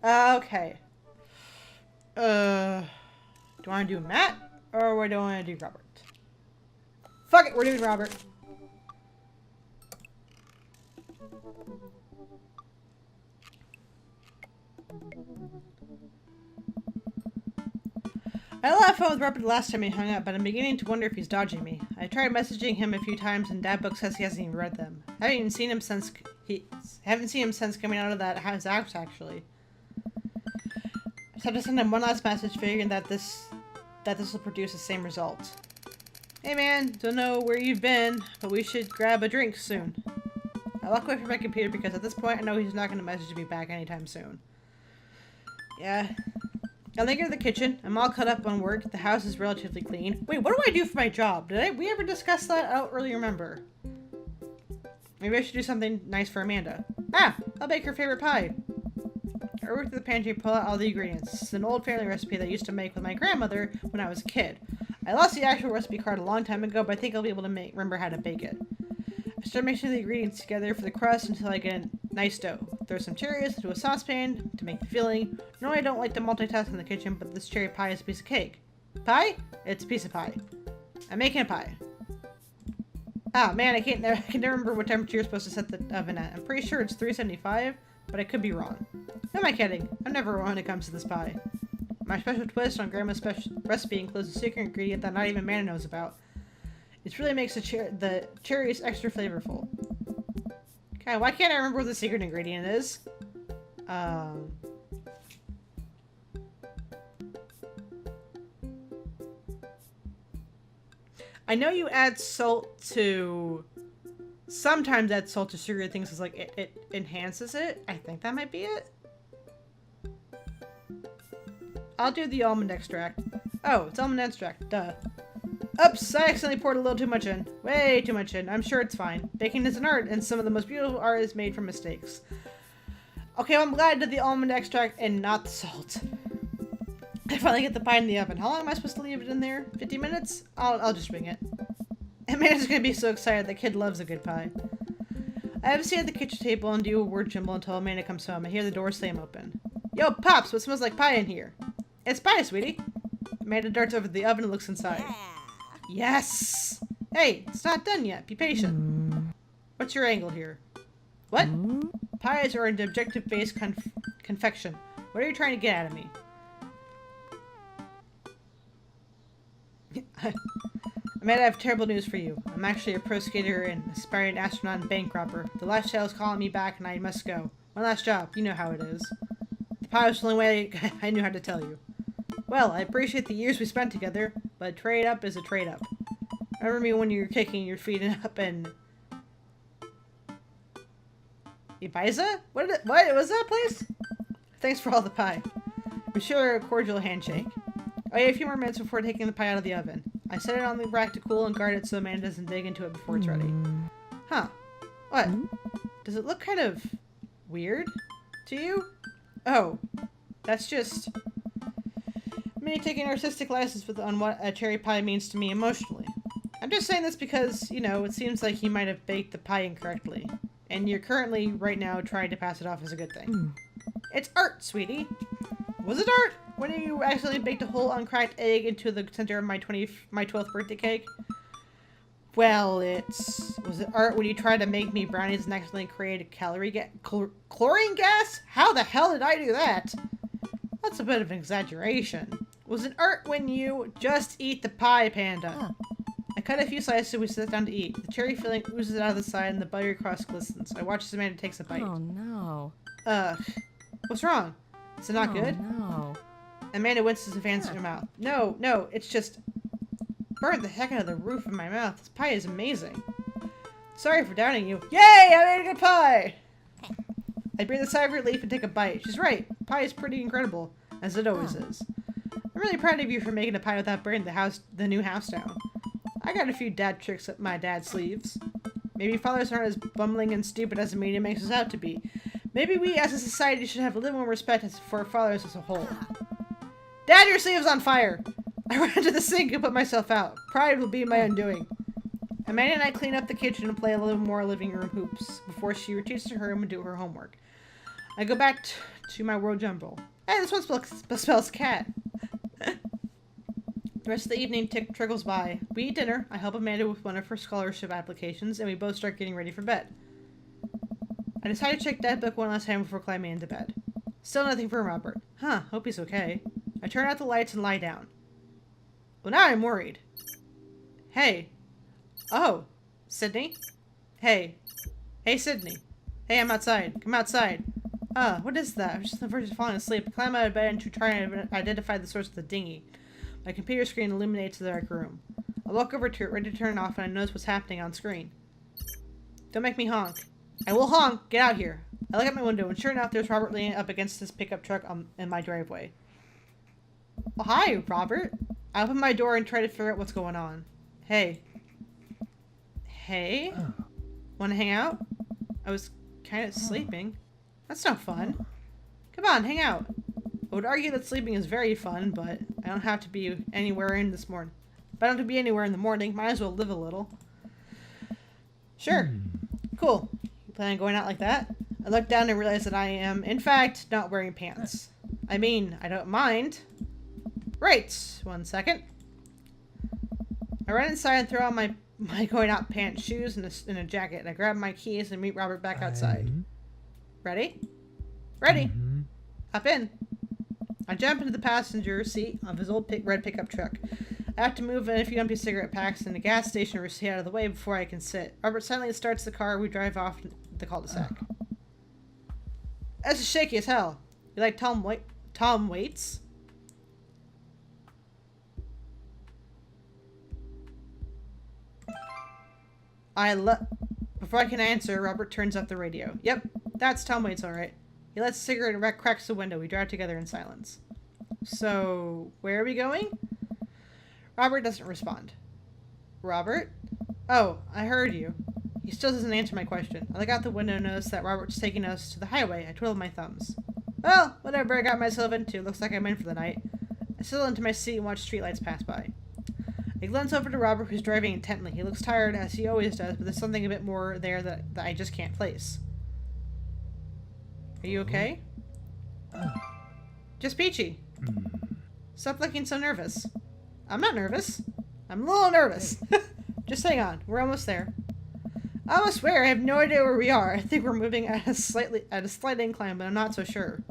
Okay. Do I want to do Matt or do I want to do Robert? Fuck it, we're doing Robert. I had a lot of fun with Robert the last time we hung out, but I'm beginning to wonder if he's dodging me. I tried messaging him a few times, and Dad Book says he hasn't even read them. I haven't seen him since coming out of that house. Actually, I had to send him one last message, figuring that this will produce the same result. Hey man, don't know where you've been, but we should grab a drink soon. I walk away from my computer because at this point I know he's not going to message me back anytime soon. Yeah. I linger in the kitchen. I'm all caught up on work. The house is relatively clean. Wait, what do I do for my job? We ever discuss that? I don't really remember. Maybe I should do something nice for Amanda. Ah! I'll bake her favorite pie. I work at the pantry and pull out all the ingredients. It's an old family recipe that I used to make with my grandmother when I was a kid. I lost the actual recipe card a long time ago, but I think I'll be able to remember how to bake it. I start mixing the ingredients together for the crust until I get a nice dough. Throw some cherries into a saucepan to make the filling. Normally I don't like to multitask in the kitchen, but this cherry pie is a piece of cake. Pie? It's a piece of pie. I'm making a pie. Ah, man, I can never remember what temperature you're supposed to set the oven at. I'm pretty sure it's 375, but I could be wrong. Who am I kidding? I'm never wrong when it comes to this pie. My special twist on Grandma's special recipe includes a secret ingredient that not even Amanda knows about. It really makes the cherries extra flavorful. Okay, why can't I remember what the secret ingredient is? I know you add salt to... Sometimes add salt to sugar things is like it enhances it. I think that might be it. I'll do the almond extract. Oh, it's almond extract. Duh. Oops, I accidentally poured a little too much in. Way too much in. I'm sure it's fine. Baking is an art, and some of the most beautiful art is made from mistakes. Okay, well, I'm glad I did the almond extract and not the salt. I finally get the pie in the oven. How long am I supposed to leave it in there? 50 minutes? I'll just wing it. Amanda's gonna be so excited. The kid loves a good pie. I have a seat at the kitchen table and do a word jumble until Amanda comes home. I hear the door slam open. Yo, Pops, what smells like pie in here? It's pie, sweetie. Amanda darts over to the oven and looks inside. Yes! Hey, it's not done yet. Be patient. What's your angle here? What? Pies are an objective-based confection. What are you trying to get out of me? Amanda, I have terrible news for you. I'm actually a pro skater and aspiring astronaut and bank robber. The lifestyle is calling me back and I must go. One last job. You know how it is. The pie was the only way I knew how to tell you. Well, I appreciate the years we spent together, but trade up is a trade up. Remember me when you were kicking your feet up and... Ibiza? What was that place? Thanks for all the pie. We share a cordial handshake. Oh yeah, a few more minutes before taking the pie out of the oven. I set it on the rack to cool and guard it so Amanda doesn't dig into it before it's ready. Huh. What? Does it look kind of weird to you? Oh, that's just me taking artistic license on what a cherry pie means to me emotionally. I'm just saying this because, you know, it seems like you might have baked the pie incorrectly. And you're currently, right now, trying to pass it off as a good thing. It's art, sweetie. Was it art? When you accidentally baked a whole uncracked egg into the center of my 12th birthday cake? Well, was it art when you tried to make me brownies and accidentally create a chlorine gas? How the hell did I do that? That's a bit of an exaggeration. Was it art when you just eat the pie, Panda? I cut a few slices and we sit down to eat. The cherry filling oozes out of the side and the buttery crust glistens. I watch as Amanda takes a bite. Oh no. Ugh. What's wrong? Is it not good? No. Amanda winces and fans in her mouth. No, it's just burned the heck out of the roof of my mouth. This pie is amazing. Sorry for doubting you. Yay! I made a good pie! I breathe a sigh of relief and take a bite. She's right. Pie is pretty incredible, as it always is. I'm really proud of you for making a pie without burning the new house down. I got a few dad tricks up my dad's sleeves. Maybe fathers aren't as bumbling and stupid as the media makes us out to be. Maybe we as a society should have a little more respect for fathers as a whole. Dad, your sleeve's on fire! I ran to the sink and put myself out. Pride will be my undoing. Amanda and I clean up the kitchen and play a little more living room hoops before she retreats to her room and do her homework. I go back to my world jumble. Hey, this one spells cat. The rest of the evening trickles by. We eat dinner. I help Amanda with one of her scholarship applications, and we both start getting ready for bed. I decide to check that book one last time before climbing into bed. Still nothing from Robert. Huh, hope he's okay. I turn out the lights and lie down. Well, now I'm worried. Hey. Oh. Sydney? Hey. Hey, Sydney. Hey, I'm outside. Come outside. What is that? I'm just on the verge of falling asleep. I climb out of bed and try and identify the source of the dinghy. My computer screen illuminates the dark room. I walk over to it, ready to turn it off, and I notice what's happening on screen. Don't make me honk. I will honk! Get out here! I look at my window, and sure enough, there's Robert leaning up against this pickup truck in my driveway. Oh, hi, Robert. I open my door and try to figure out what's going on. Hey. Hey? Want to hang out? I was kind of sleeping. That's no fun. Come on, hang out. I would argue that sleeping is very fun, but I don't have to be anywhere in this morning. If I don't have to be anywhere in the morning, might as well live a little. Sure. Cool. You plan on going out like that? I look down and realize that I am, in fact, not wearing pants. I mean, I don't mind. Right. 1 second. I run inside and throw on my going out pants, shoes, and a jacket. And I grab my keys and meet Robert back outside. Ready? Ready. Hop in. I jump into the passenger seat of his old red pickup truck. I have to move a few empty cigarette packs in the gas station or stay out of the way before I can sit. Robert suddenly starts the car. We drive off the cul-de-sac. That's shaky as hell. You like Tom Waits? Before I can answer, Robert turns up the radio. Yep, that's Tom Waits, alright. He lights a cigarette and cracks the window. We drive together in silence. So, where are we going? Robert doesn't respond. Robert? Oh, I heard you. He still doesn't answer my question. I look out the window and notice that Robert's taking us to the highway. I twiddle my thumbs. Well, whatever I got myself into. Looks like I'm in for the night. I settle into my seat and watch streetlights pass by. I glance over to Robert, who's driving intently. He looks tired, as he always does, but there's something a bit more there that I just can't place. Are you okay? Just peachy. Stop looking so nervous. I'm not nervous. I'm a little nervous. Just hang on. We're almost there. I almost swear I have no idea where we are. I think we're moving at a slight incline, but I'm not so sure.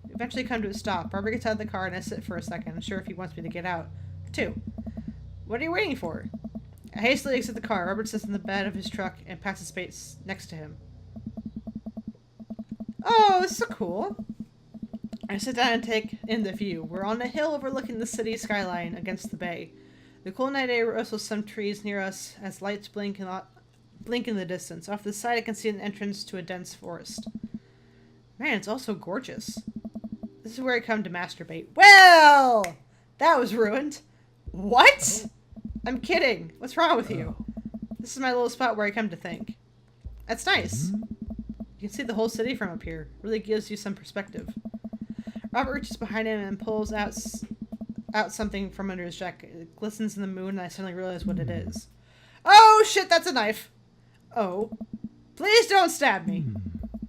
We eventually come to a stop. Robert gets out of the car and I sit for a second, unsure if he wants me to get out. 2. What are you waiting for? I hastily exit the car. Robert sits in the bed of his truck and passes space next to him. Oh, this is so cool. I sit down and take in the view. We're on a hill overlooking the city skyline against the bay. The cool night air rustles some trees near us as lights blink in the distance. Off to the side I can see an entrance to a dense forest. Man, it's also gorgeous. This is where I come to masturbate. Well, that was ruined. What? I'm kidding. What's wrong with you? This is my little spot where I come to think. That's nice. You can see the whole city from up here. Really gives you some perspective. Robert reaches behind him and pulls out something from under his jacket. It glistens in the moon and I suddenly realize what it is. Oh shit, that's a knife. Oh. Please don't stab me.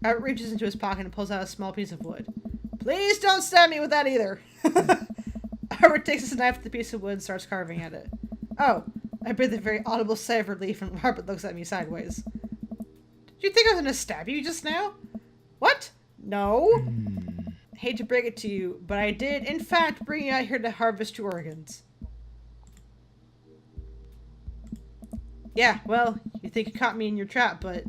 Robert reaches into his pocket and pulls out a small piece of wood. Please don't stab me with that either. Robert takes his knife with the piece of wood and starts carving at it. Oh. I breathe a very audible sigh of relief and Robert looks at me sideways. Did you think I was gonna stab you just now? What? No. Hate to break it to you, but I did, in fact, bring you out here to harvest your organs. Yeah, well, you think you caught me in your trap, but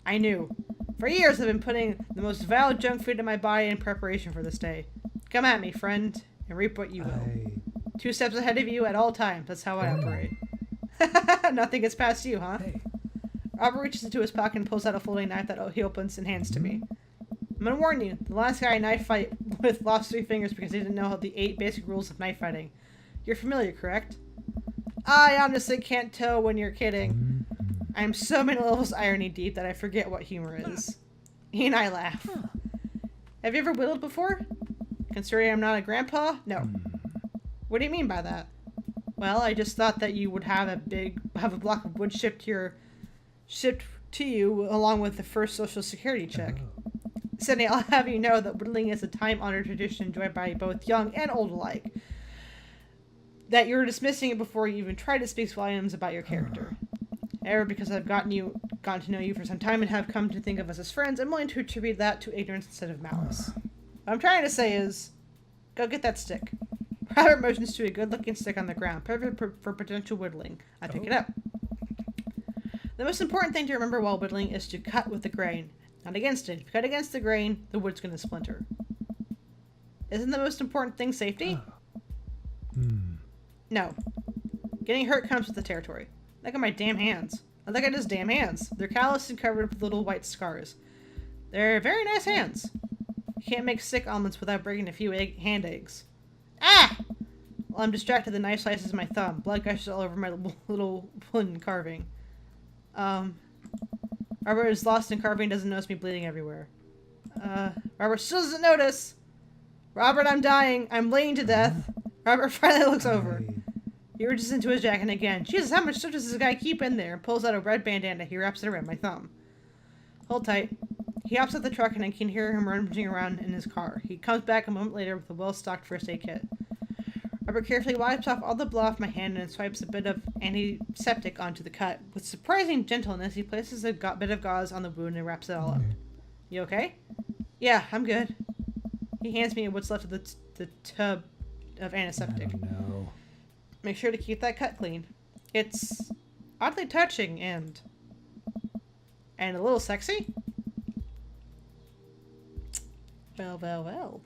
I knew. For years I've been putting the most vile junk food in my body in preparation for this day. Come at me, friend, and reap what you will. 2 steps ahead of you at all times. That's how I operate. Nothing gets past you, huh? Robert reaches into his pocket and pulls out a folding knife that he opens and hands to me. I'm gonna warn you, the last guy I knife fight with lost 3 fingers because he didn't know the 8 basic rules of knife fighting. You're familiar, correct? I honestly can't tell when you're kidding. I'm so many levels irony deep that I forget what humor is. He and I laugh. Have you ever whittled before? Considering I'm not a grandpa? No. What do you mean by that? Well, I just thought that you would have a block of wood shipped to you along with the first social security check. Sydney, I'll have you know that whittling is a time-honored tradition enjoyed by both young and old alike. That you're dismissing it before you even try to speak volumes about your character. However, because I've gotten to know you for some time and have come to think of us as friends, I'm willing to attribute that to ignorance instead of malice. What I'm trying to say is, go get that stick. Robert motions to a good-looking stick on the ground, perfect for potential whittling. I pick it up. The most important thing to remember while whittling is to cut with the grain, not against it. If you cut against the grain, the wood's going to splinter. Isn't the most important thing safety? No. Getting hurt comes with the territory. Look at my damn hands. Look at his damn hands. They're calloused and covered with little white scars. They're very nice hands. You can't make stick omelets without breaking a few hand eggs. Ah! While I'm distracted, the knife slices my thumb. Blood gushes all over my little wooden carving. Robert is lost in carving, doesn't notice me bleeding everywhere. Robert still doesn't notice. Robert, I'm dying. I'm laying to death. Robert finally looks over. He reaches into his jacket again. Jesus, how much stuff does this guy keep in there? And pulls out a red bandana. He wraps it around my thumb. Hold tight. He hops out the truck and I can hear him rummaging around in his car. He comes back a moment later with a well-stocked first aid kit. Robert carefully wipes off all the blood off my hand and swipes a bit of antiseptic onto the cut. With surprising gentleness, he places a bit of gauze on the wound and wraps it all up. You okay? Yeah, I'm good. He hands me what's left of the tub of antiseptic. Oh, no. Make sure to keep that cut clean. It's oddly touching and a little sexy. Well.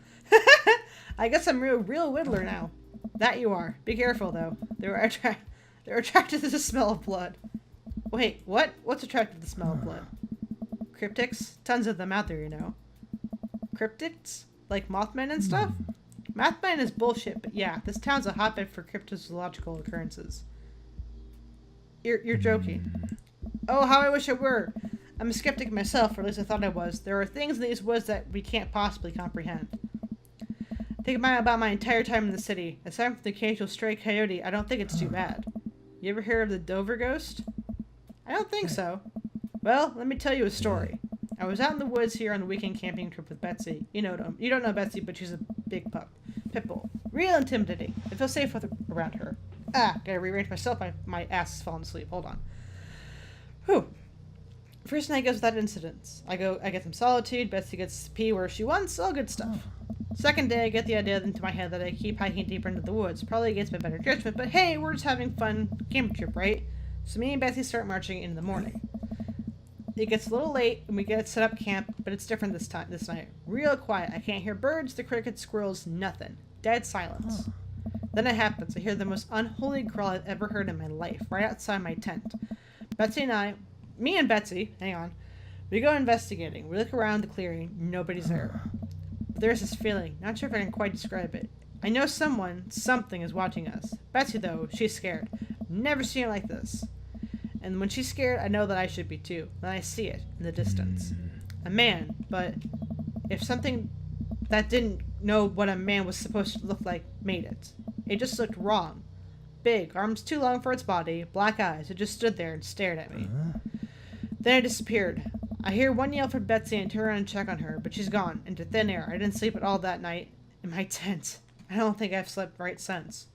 I guess I'm a real whittler now. That you are. Be careful, though. They're attracted to the smell of blood. Wait, what? What's attracted to the smell of blood? Cryptids? Tons of them out there, you know. Cryptids? Like Mothman and stuff? Mothman is bullshit, but yeah, this town's a hotbed for cryptozoological occurrences. You're joking. Oh, how I wish I were. I'm a skeptic myself, or at least I thought I was. There are things in these woods that we can't possibly comprehend. Think about my entire time in the city. Aside from the occasional stray coyote, I don't think it's too bad. You ever hear of the Dover ghost? I don't think so. Well, let me tell you a story. I was out in the woods here on the weekend camping trip with Betsy. You don't know Betsy, but she's a big pit bull. Real intimidating. I feel safe around her. Gotta rearrange myself. My ass is falling asleep. Hold on. Whew. First night goes without incidents. I get some solitude. Betsy gets to pee where she wants. All good stuff. Second day, I get the idea into my head that I keep hiking deeper into the woods. Probably against my better judgment, but hey, we're just having fun camping trip, right? So me and Betsy start marching in the morning. It gets a little late, and we get set up camp, but it's different this night. Real quiet. I can't hear birds, the crickets, squirrels, nothing. Dead silence. Then it happens. I hear the most unholy growl I've ever heard in my life, right outside my tent. Me and Betsy, hang on, we go investigating. We look around the clearing. Nobody's there. But there's this feeling. Not sure if I can quite describe it. I know something is watching us. Betsy, though, she's scared. Never seen her like this. And when she's scared, I know that I should be too. Then I see it in the distance. A man, but if something that didn't know what a man was supposed to look like made it. It just looked wrong. Big, arms too long for its body, black eyes. It just stood there and stared at me. Then it disappeared. I hear one yell from Betsy and turn around and check on her, but she's gone, into thin air. I didn't sleep at all that night in my tent. I don't think I've slept right since.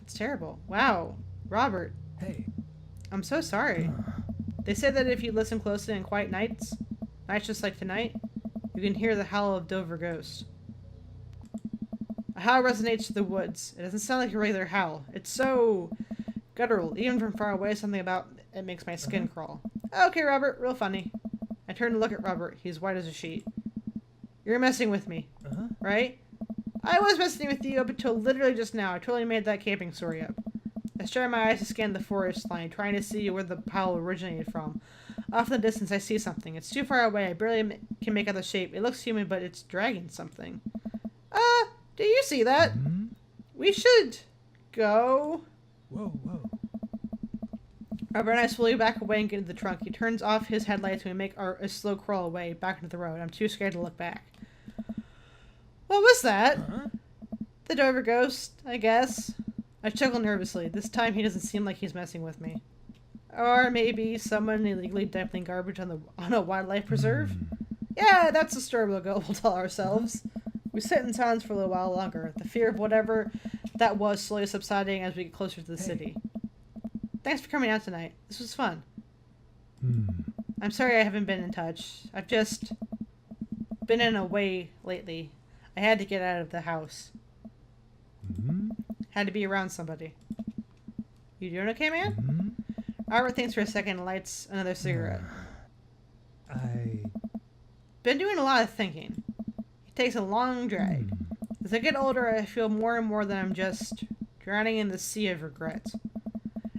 It's terrible. Wow. Robert. Hey. I'm so sorry. They say that if you listen closely on quiet nights just like tonight, you can hear the howl of Dover ghost. A howl resonates through the woods. It doesn't sound like a regular howl. It's so guttural. Even from far away, something about it makes my skin crawl. Okay, Robert. Real funny. I turn to look at Robert. He's white as a sheet. You're messing with me. Right? I was messing with you up until literally just now. I totally made that camping story up. I strain my eyes to scan the forest line, trying to see where the howl originated from. Off in the distance, I see something. It's too far away. I barely can make out the shape. It looks human, but it's dragging something. Do you see that? We should go. Whoa. Robert and I slowly back away and get into the trunk. He turns off his headlights and we make a slow crawl away, back into the road. I'm too scared to look back. What was that? The Dover ghost, I guess. I chuckle nervously. This time he doesn't seem like he's messing with me. Or maybe someone illegally dumping garbage on a wildlife preserve? Yeah, that's the story we'll tell ourselves. We sit in silence for a little while longer, the fear of whatever that was slowly subsiding as we get closer to the city. Thanks for coming out tonight. This was fun. I'm sorry I haven't been in touch. I've just been in a way lately. I had to get out of the house. Had to be around somebody. You doing okay, man? Robert thinks for a second and lights another cigarette. Been doing a lot of thinking. It takes a long drag. As I get older, I feel more and more that I'm just drowning in the sea of regret.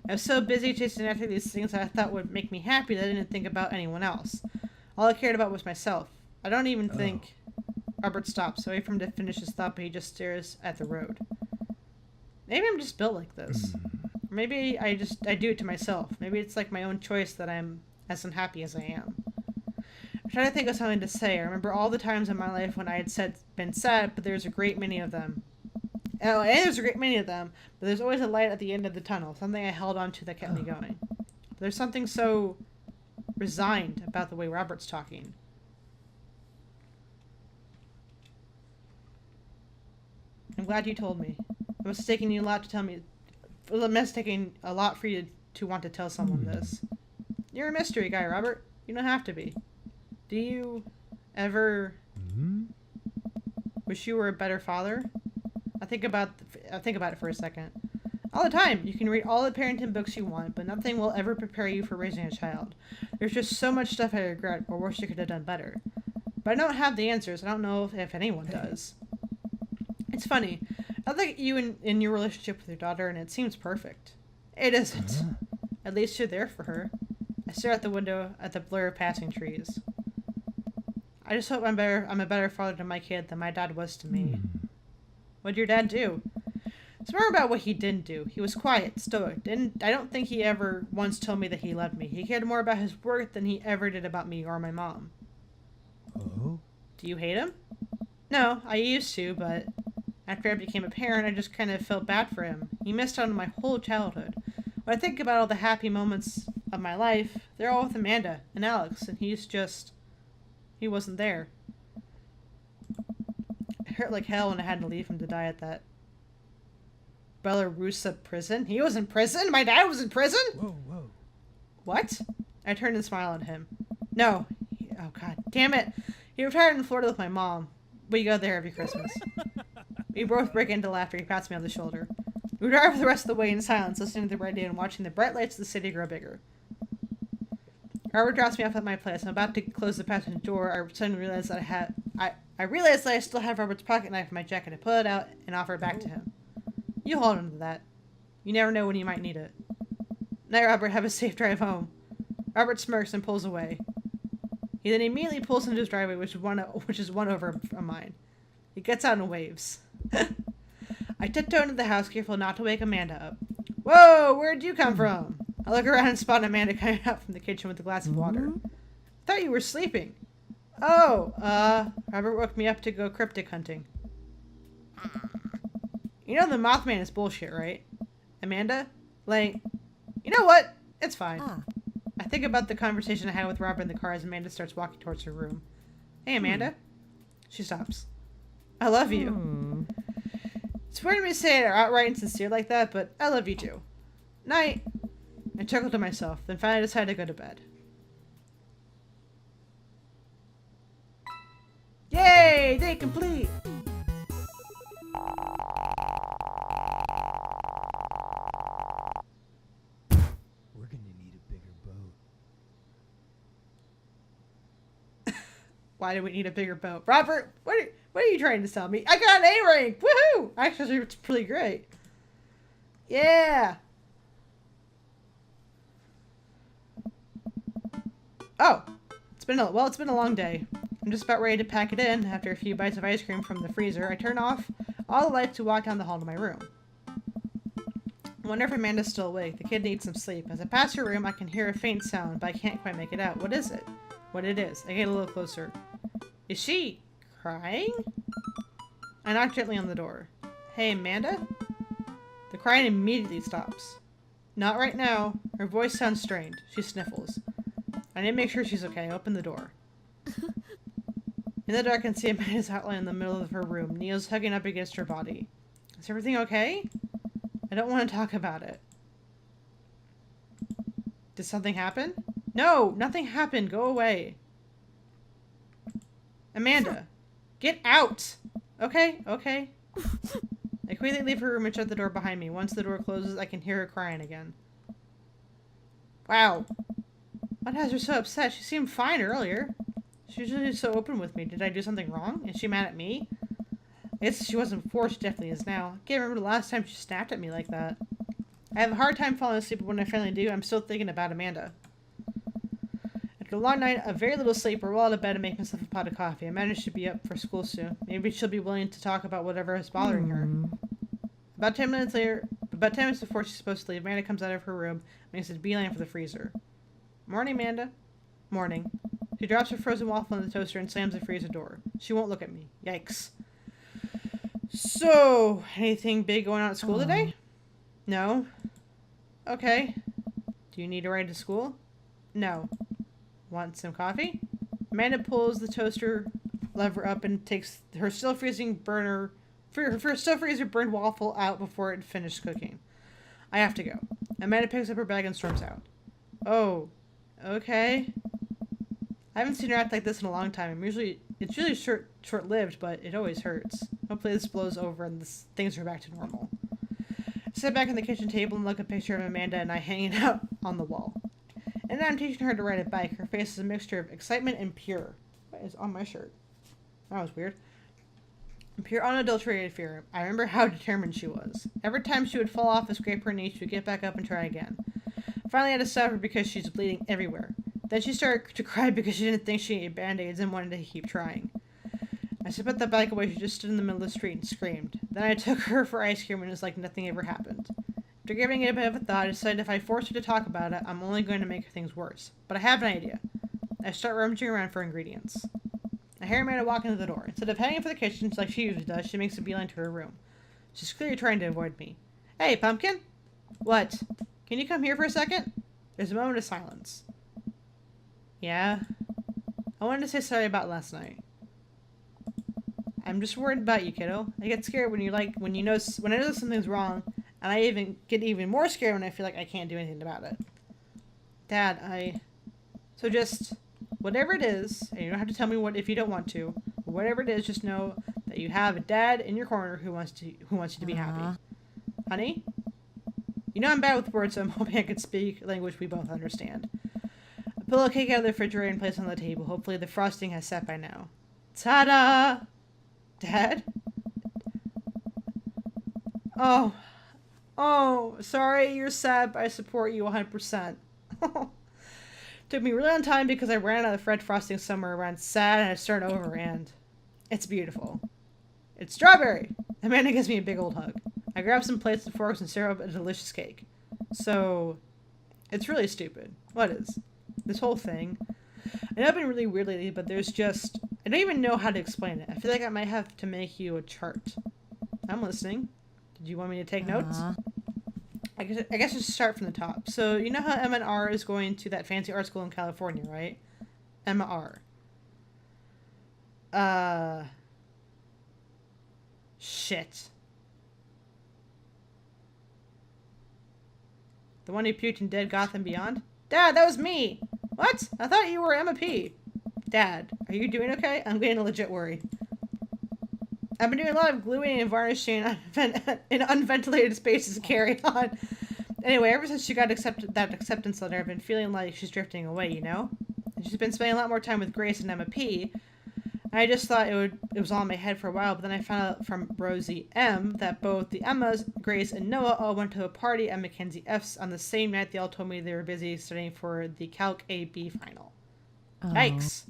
I was so busy chasing after these things that I thought would make me happy that I didn't think about anyone else. All I cared about was myself. I don't even think... Robert stops, so I wait for him to finish his thought, but he just stares at the road. Maybe I'm just built like this. Or maybe I do it to myself. Maybe it's like my own choice that I'm as unhappy as I am. I'm trying to think of something to say. I remember all the times in my life when I had been sad, but there's a great many of them. Oh, and there's a great many of them, but there's always a light at the end of the tunnel, something I held on to that kept me going. But there's something so resigned about the way Robert's talking. I'm glad you told me. It must have taken you a lot to tell me. It must have taken a lot for you to want to tell someone this. You're a mystery guy, Robert. You don't have to be. Do you ever wish you were a better father? I think about it for a second. All the time. You can read all the parenting books you want, but nothing will ever prepare you for raising a child. There's just so much stuff I regret or wish I could have done better. But I don't have the answers. I don't know if anyone does. It's funny. I look at you in your relationship with your daughter, and it seems perfect. It isn't. At least you're there for her. I stare out the window at the blur of passing trees. I just hope I'm a better father to my kid than my dad was to me. What'd your dad do? It's more about what he didn't do. He was quiet, stoic. I don't think he ever once told me that he loved me. He cared more about his work than he ever did about me or my mom. Oh? Do you hate him? No, I used to, but after I became a parent, I just kind of felt bad for him. He missed out on my whole childhood. When I think about all the happy moments of my life, they're all with Amanda and Alex, and he wasn't there. It hurt like hell when I had to leave him to die at that Belarusa prison. He was in prison? My dad was in prison? Whoa. What? I turned and smiled at him. No. Oh, God damn it. He retired in Florida with my mom. We go there every Christmas. We both break into laughter. He pats me on the shoulder. We drive the rest of the way in silence, listening to the radio and watching the bright lights of the city grow bigger. Robert drops me off at my place. I'm about to close the passenger door. I suddenly realized that I realized that I still have Robert's pocket knife in my jacket. I pull it out and offer it back to him. You hold on to that. You never know when you might need it. Night, Robert. Have a safe drive home. Robert smirks and pulls away. He then immediately pulls into his driveway, which is one over from mine. He gets out and waves. I tiptoe into the house, careful not to wake Amanda up. Whoa, where'd you come from? I look around and spot Amanda coming out from the kitchen with a glass of water. I thought you were sleeping. Oh, Robert woke me up to go cryptic hunting. You know the Mothman is bullshit, right? Amanda? Like, you know what? It's fine. I think about the conversation I had with Robert in the car as Amanda starts walking towards her room. Hey, Amanda. She stops. I love you. It's weird to me to say it outright and sincere like that, but I love you too. Night. I chuckled to myself, then finally decided to go to bed. Yay! Day complete! We're gonna need a bigger boat. Why do we need a bigger boat? Robert, what are you trying to tell me? I got an A rank! Woohoo! Actually, it's pretty great. Yeah! Oh! It's been a long day. I'm just about ready to pack it in. After a few bites of ice cream from the freezer, I turn off all the lights to walk down the hall to my room. I wonder if Amanda's still awake. The kid needs some sleep. As I pass her room, I can hear a faint sound, but I can't quite make it out. What is it? What it is. I get a little closer. Is she crying? I knock gently on the door. Hey, Amanda? The crying immediately stops. Not right now. Her voice sounds strained. She sniffles. I need to make sure she's okay. Open the door. In the dark, I can see Amanda's outline in the middle of her room. Neil's hugging up against her body. Is everything okay? I don't want to talk about it. Did something happen? No, nothing happened. Go away. Amanda, get out. Okay, okay. I quickly leave her room and shut the door behind me. Once the door closes, I can hear her crying again. Wow. What has her so upset? She seemed fine earlier. She was usually so open with me. Did I do something wrong? Is she mad at me? I guess she wasn't before, she definitely is now. I can't remember the last time she snapped at me like that. I have a hard time falling asleep, but when I finally do, I'm still thinking about Amanda. After a long night of very little sleep, I roll out of bed and make myself a pot of coffee. Amanda should be up for school soon. Maybe she'll be willing to talk about whatever is bothering her. About 10 minutes later, about 10 minutes before she's supposed to leave, Amanda comes out of her room and makes a beeline for the freezer. Morning, Amanda. Morning. She drops her frozen waffle in the toaster and slams the freezer door. She won't look at me. Yikes. So, anything big going on at school today? No. Okay. Do you need a ride to school? No. Want some coffee? Amanda pulls the toaster lever up and takes her still freezer burned waffle out before it finished cooking. I have to go. Amanda picks up her bag and storms out. Oh. Okay. I haven't seen her act like this in a long time. It's usually short-lived, but it always hurts. Hopefully this blows over and things are back to normal. I sit back on the kitchen table and look at a picture of Amanda and I hanging out on the wall. And I'm teaching her to ride a bike. Her face is a mixture of excitement and pure. What is on my shirt? That was weird. Pure unadulterated fear. I remember how determined she was. Every time she would fall off and scrape her knee, she would get back up and try again. Finally, I had to stop her because she's bleeding everywhere. Then she started to cry because she didn't think she needed band-aids and wanted to keep trying. I put the bike away. She just stood in the middle of the street and screamed. Then I took her for ice cream and it was like nothing ever happened. After giving it a bit of a thought, I decided if I force her to talk about it, I'm only going to make things worse. But I have an idea. I start rummaging around for ingredients. I hear Amanda walk into the door. Instead of heading for the kitchen like she usually does, she makes a beeline to her room. She's clearly trying to avoid me. Hey, Pumpkin? What? Can you come here for a second? There's a moment of silence. Yeah? I wanted to say sorry about last night. I'm just worried about you, kiddo. I get scared when when I know something's wrong, and I even get even more scared when I feel like I can't do anything about it. Dad, So just, whatever it is, and you don't have to tell me what if you don't want to, but whatever it is, just know that you have a dad in your corner who wants you to be happy. Honey? You know I'm bad with words, so I'm hoping I can speak a language we both understand. I pull a cake out of the refrigerator and place it on the table. Hopefully the frosting has set by now. Ta-da! Dad? Oh, sorry you're sad, but I support you 100%. Took me a really long time because I ran out of red frosting somewhere around sad and I started over and it's beautiful. It's strawberry. Amanda gives me a big old hug. I grab some plates and forks and stir up a delicious cake. So, it's really stupid. What is? This whole thing. I know I've been really weird lately, but there's just... I don't even know how to explain it. I feel like I might have to make you a chart. I'm listening. Did you want me to take notes? I guess just start from the top. So, you know how Emma and R is going to that fancy art school in California, right? Emma R. Shit. The one who puked in Dead Gotham Beyond? Dad, that was me! What? I thought you were Emma P. Dad, are you doing okay? I'm getting legit worried. I've been doing a lot of gluing and varnishing in unventilated spaces to carry on. Anyway, ever since she got that acceptance letter, I've been feeling like she's drifting away, you know? And she's been spending a lot more time with Grace and Emma P. I just thought it was all in my head for a while, but then I found out from Rosie M. that both the Emmas, Grace, and Noah all went to a party at Mackenzie F's on the same night. They all told me they were busy studying for the Calc AB final. Oh. Yikes.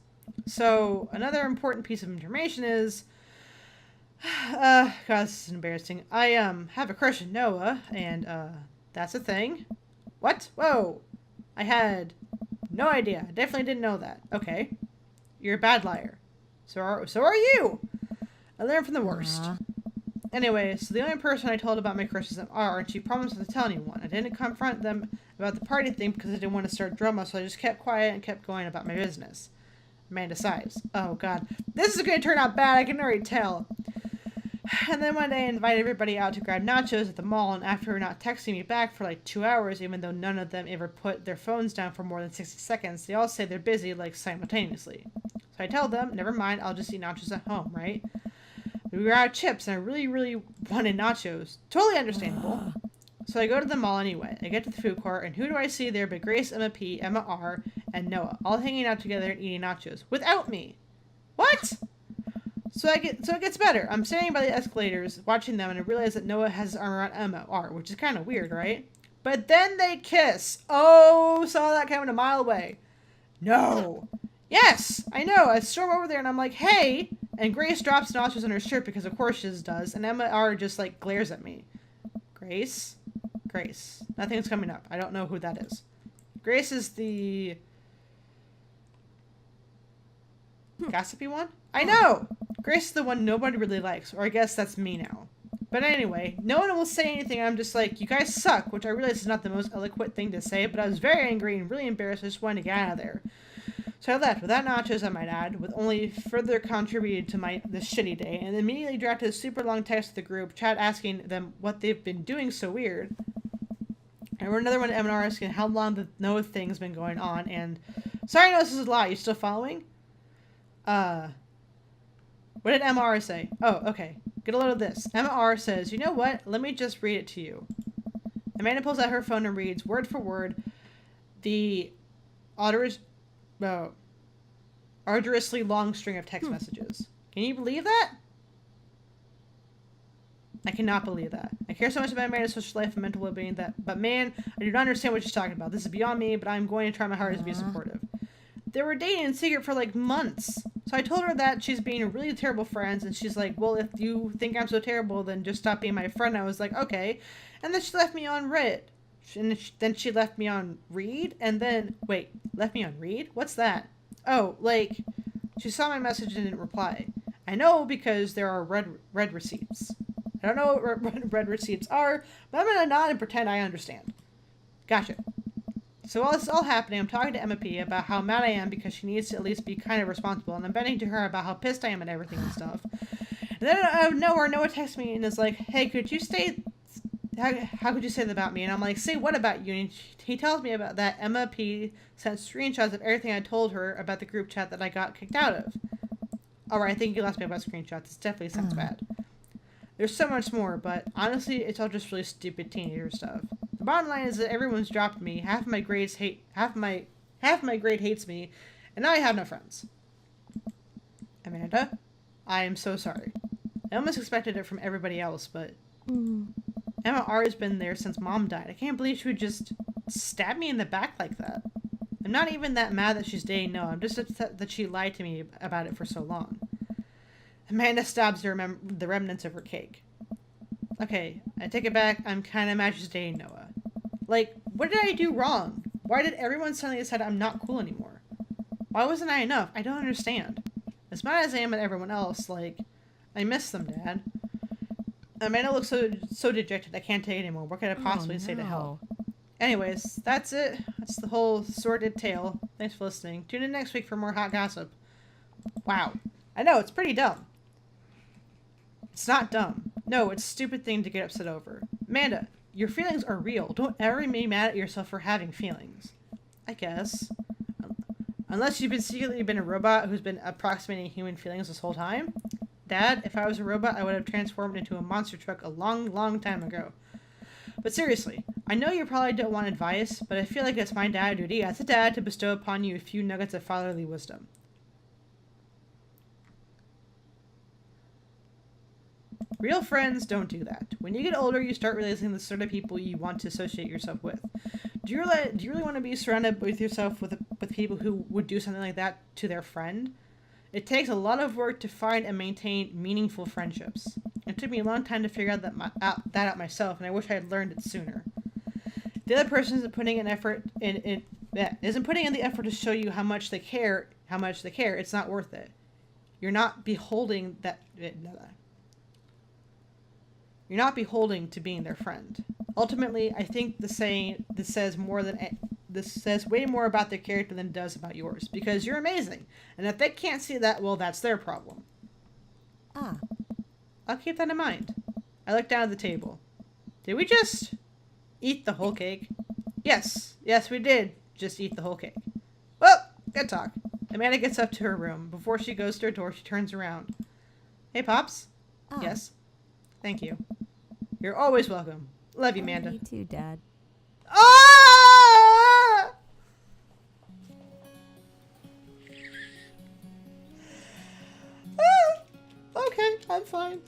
So, another important piece of information is... God, this is embarrassing. I, have a crush on Noah, and, that's a thing. What? Whoa! I had no idea. I definitely didn't know that. Okay. You're a bad liar. So are you! I learned from the worst. Anyway, so the only person I told about my crush is R, and she promised not to tell anyone. I didn't confront them about the party thing because I didn't want to start drama, so I just kept quiet and kept going about my business. Amanda sighs. Oh god. This is going to turn out bad, I can already tell. And then one day I invited everybody out to grab nachos at the mall, and after not texting me back for like 2 hours, even though none of them ever put their phones down for more than 60 seconds, they all say they're busy, like, simultaneously. So I tell them, never mind, I'll just eat nachos at home, right? We were out of chips, and I really, really wanted nachos. Totally understandable. So I go to the mall anyway. I get to the food court, and who do I see there but Grace, Emma P, Emma R, and Noah, all hanging out together and eating nachos. Without me! What? So it gets better. I'm standing by the escalators, watching them, and I realize that Noah has his arm around Emma R, which is kind of weird, right? But then they kiss. Oh, saw that coming a mile away. No. Yes, I know. I storm over there, and I'm like, hey! And Grace drops nachos on her shirt because of course she does, and Emma R just, like, glares at me. Grace? Grace. Nothing's coming up. I don't know who that is. Grace is the gossipy one? I know! Grace is the one nobody really likes, or I guess that's me now. But anyway, no one will say anything. I'm just like, you guys suck, which I realize is not the most eloquent thing to say, but I was very angry and really embarrassed. I just wanted to get out of there. So I left, without nachos, I might add, with only further contributed to this shitty day, and immediately drafted a super long text to the group chat asking them what they've been doing so weird. And wrote another one to M&R asking how long the Noah thing's been going on, and sorry, no, this is a lot. You still following? What did MR say? Oh, okay. Get a load of this. MR says, you know what? Let me just read it to you. Amanda pulls out her phone and reads, word for word, the arduously long string of text messages. Can you believe that? I cannot believe that. I care so much about Amanda's social life and mental well-being but man, I do not understand what she's talking about. This is beyond me, but I'm going to try my hardest to be supportive. They were dating in secret for like months. So I told her that she's being really terrible friends, and she's like, well, if you think I'm so terrible, then just stop being my friend. I was like, okay. And then she left me on Reddit. And then she left me on Read, and then, wait, left me on Read? What's that? Oh, like, she saw my message and didn't reply. I know because there are red receipts. I don't know what red receipts are, but I'm going to nod and pretend I understand. Gotcha. So while this is all happening, I'm talking to Emma P about how mad I am because she needs to at least be kind of responsible, and I'm venting to her about how pissed I am at everything and stuff. And then out of nowhere, Noah texts me and is like, hey, could you say... How could you say that about me? And I'm like, say what about you? And he tells me about that Emma P sent screenshots of everything I told her about the group chat that I got kicked out of. Alright, I think you asked me about screenshots. This definitely sounds bad. There's so much more, but honestly, it's all just really stupid teenager stuff. The bottom line is that everyone's dropped me. Half my grade hates me, and now I have no friends. Amanda, I am so sorry. I almost expected it from everybody else, but Emma R has been there since Mom died. I can't believe she would just stab me in the back like that. I'm not even that mad that she's dating Noah. I'm just upset that she lied to me about it for so long. Amanda stabs the remnants of her cake. Okay, I take it back. I'm kind of mad she's dating Noah. Like, what did I do wrong? Why did everyone suddenly decide I'm not cool anymore? Why wasn't I enough? I don't understand. As mad as I am at everyone else, like, I miss them, Dad. Amanda looks so dejected I can't take it anymore. What could I possibly say to help? Anyways, that's it. That's the whole sordid tale. Thanks for listening. Tune in next week for more hot gossip. Wow. I know, it's pretty dumb. It's not dumb. No, it's a stupid thing to get upset over. Amanda, your feelings are real. Don't ever be mad at yourself for having feelings. I guess. Unless you've secretly been a robot who's been approximating human feelings this whole time. Dad, if I was a robot, I would have transformed into a monster truck a long, long time ago. But seriously, I know you probably don't want advice, but I feel like it's my dad duty as a dad to bestow upon you a few nuggets of fatherly wisdom. Real friends don't do that. When you get older, you start realizing the sort of people you want to associate yourself with. Do you really want to be surrounded with yourself with people who would do something like that to their friend? It takes a lot of work to find and maintain meaningful friendships. It took me a long time to figure out that out myself, and I wish I had learned it sooner. The other person isn't putting in the effort to show you how much they care. It's not worth it. You're not beholding that. You're not beholding to being their friend. Ultimately, I think this says way more about their character than it does about yours, because you're amazing. And if they can't see that, well, that's their problem. Ah. I'll keep that in mind. I look down at the table. Did we just eat the whole cake? Yes, we did just eat the whole cake. Well, good talk. Amanda gets up to her room. Before she goes to her door, she turns around. Hey, Pops? Ah. Yes? Thank you. You're always welcome. Love you, Amanda. Me too, Dad. Ah! Okay, I'm fine.